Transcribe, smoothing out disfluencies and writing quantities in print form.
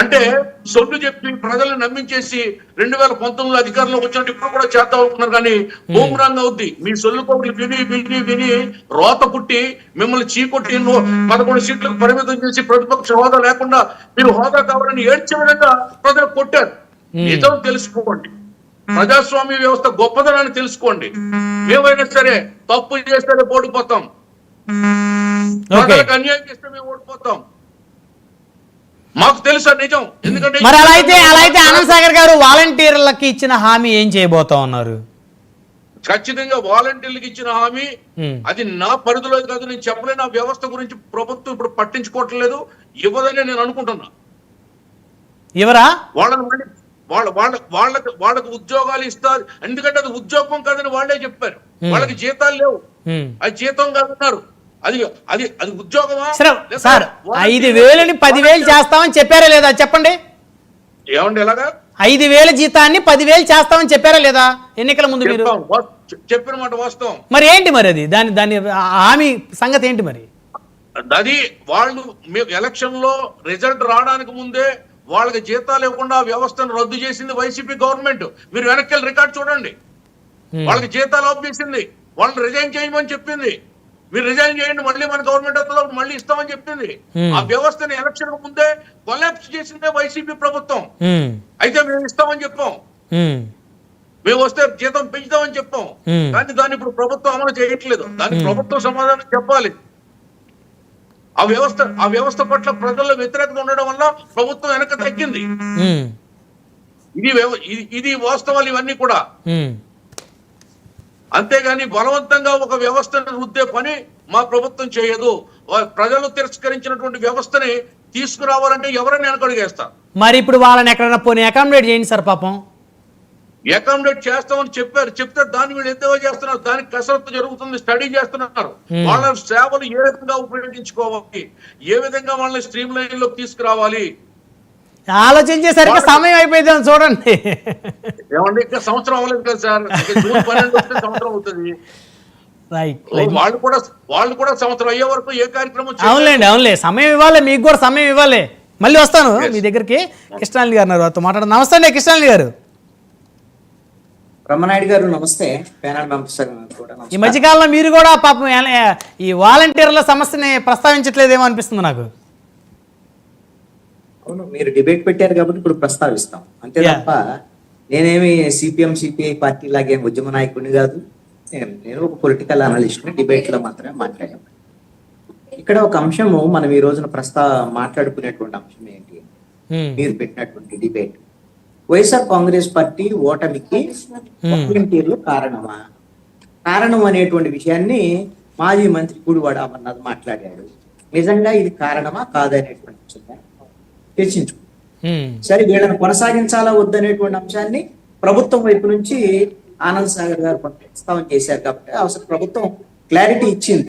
అంటే సొల్లు చెప్పి ప్రజలను నమ్మించేసి 2019 అధికారంలోకి వచ్చినట్టు ఇప్పుడు కూడా చేద్దాం అనుకున్నారు, కానీ బూమరాంగ్ అవుద్ది. మీ సొల్లు కోట్లు విని విని విని రోత పుట్టి మిమ్మల్ని చీకొట్టి 11 సీట్లకు పరిమితం చేసి ప్రతిపక్ష హోదా లేకుండా మీరు హోదా కావాలని ఏడ్చే విధంగా ప్రజలు కొట్టారు. నిజం తెలుసుకోండి, ప్రజాస్వామ్య వ్యవస్థ గొప్పదనాన్ని తెలుసుకోండి. ఏమైనా సరే తప్పు చేస్తే ఓడిపోతాం, ప్రజలకు అన్యాయం చేస్తే మేము ఓడిపోతాం, మాకు తెలుసా నిజం. ఎందుకంటే మరి అలా అయితే ఆనంద్ సాగర్ గారు వాలంటీర్లకి ఇచ్చిన హామీ ఏం చేయబోతా ఉన్నారు? ఖచ్చితంగా వాలంటీర్లకు ఇచ్చిన హామీ అది నా పరిధిలో కాదు, నేను చెప్పలేను. ఆ వ్యవస్థ గురించి ప్రభుత్వం ఇప్పుడు పట్టించుకోవట్లేదు, ఇవ్వదని నేను అనుకుంటున్నా. ఎవరా వాళ్ళకి ఉద్యోగాలు ఇస్తారు, ఎందుకంటే అది ఉద్యోగం కాదని వాళ్ళే చెప్పారు. వాళ్ళకి జీతాలు లేవు, అది జీతం కాదన్నారు. అది అది అది ఉద్యోగమా? సార్ 5,000ని 10,000 చేస్తామని చెప్పారా లేదా చెప్పండి? ఏమండి ఎలాగా 5,000 జీతాన్ని 10,000 చేస్తామని చెప్పారా లేదా ఎన్నికల ముందు? మీరు చెప్పిన మాట వాస్తవం. మరి ఏంటి మరి అది దాని హామీ సంగతి ఏంటి మరి? అది వాళ్ళు ఎలక్షన్ లో రిజల్ట్ రావడానికి ముందే వాళ్ళకి జీతాలు ఇవ్వకుండా వ్యవస్థను రద్దు చేసింది వైసీపీ గవర్నమెంట్. మీరు వెనక్కి రికార్డ్ చూడండి, వాళ్ళకి జీతాలు ఆఫ్ చేసింది, వాళ్ళని రిజైన్ చేయమని చెప్పింది. మీరు రిజైన్ చేయండి, మళ్ళీ మన గవర్నమెంట్ వస్తుందో మళ్ళీ ఇస్తామని చెప్పింది. ఆ వ్యవస్థని ఎలక్షన్ ముందే కొలాప్స్ చేసిందే వైసీపీ ప్రభుత్వం. అయితే మేము ఇస్తామని చెప్పాం, మేము వస్తే జీతం పెంచుతామని చెప్పాం, కానీ దాన్ని ఇప్పుడు ప్రభుత్వం అమలు చేయట్లేదు. దానికి ప్రభుత్వం సమాధానం చెప్పాలి. ఆ వ్యవస్థ పట్ల ప్రజల్లో వ్యతిరేకత ఉండడం వల్ల ప్రభుత్వం వెనక తగ్గింది. ఇది వాస్తవాలు ఇవన్నీ కూడా. అంతేగాని బలవంతంగా ఒక వ్యవస్థను రుద్దే పని మా ప్రభుత్వం చేయదు. ప్రజలు తిరస్కరించినటువంటి వ్యవస్థని తీసుకురావాలంటే ఎవరైనా వెనకడుగేస్తారు. మరి ఇప్పుడు వాళ్ళని ఎక్కడైనా పోనీ అకామిడేట్ చేయండి సార్. పాపం అకామిడేట్ చేస్తామని చెప్పారు, చెప్తే దాన్ని వీళ్ళు ఎంతగా చేస్తున్నారు, దానికి కసరత్తు జరుగుతుంది, స్టడీ చేస్తున్నారు. వాళ్ళ సేవలు ఏ విధంగా ఉపయోగించుకోవాలి, ఏ విధంగా వాళ్ళని స్ట్రీమ్ లైన్ లోకి తీసుకురావాలి ఆలోచించేసరికి సమయం అయిపోయింది చూడండి. ఏమండి ఇంకా సంవత్సరం అవ్వలేదు కదా సార్, జూన్ 12 వస్తే సంవత్సరం అవుతుంది. వాళ్ళు కూడా సంవత్సరం అయ్యే వరకు ఏ కార్యక్రమం. అవునులే సమయం ఇవ్వాలి, మీకు కూడా సమయం ఇవ్వాలి. మళ్ళీ వస్తాను మీ దగ్గరికి. కృష్ణారెడ్డి గారు వారితో మాట్లాడదాం. నమస్తే అండి కృష్ణారెడ్డి గారు. బ్రహ్మనాయుడు గారు నమస్తే. ఈ మధ్యకాలంలో మీరు కూడా పాపం ఈ వాలంటీర్ల సమస్యని ప్రస్తావించట్లేదేమో అనిపిస్తుంది నాకు. అవును, మీరు డిబేట్ పెట్టారు కాబట్టి ఇప్పుడు ప్రస్తావిస్తాం అంతే తప్ప నేనేమి సిపిఎం సిపిఐ పార్టీ లాగే ఉద్యమ నాయకుడిని కాదు. నేను ఒక పొలిటికల్ అనలిస్ట్ ని, డిబేట్ లో మాత్రమే మాట్లాడాను. ఇక్కడ ఒక అంశము మనం ఈ రోజున మాట్లాడుకునేటువంటి అంశం ఏంటి, మీరు పెట్టినటువంటి డిబేట్ వైఎస్ఆర్ కాంగ్రెస్ పార్టీ ఓటమికి వాలంటీర్లు కారణం అనేటువంటి విషయాన్ని మాజీ మంత్రి గుడివాడ అమర్నాథ్ మాట్లాడాడు. నిజంగా ఇది కారణమా కాదనేటువంటి విషయాన్ని చర్చించుకుంటాం. సరే, వీళ్ళని కొనసాగించాలా వద్దనేటువంటి అంశాన్ని ప్రభుత్వం వైపు నుంచి ఆనంద్ సాగర్ గారు ప్రస్తావన చేశారు కాబట్టి అసలు ప్రభుత్వం క్లారిటీ ఇచ్చింది.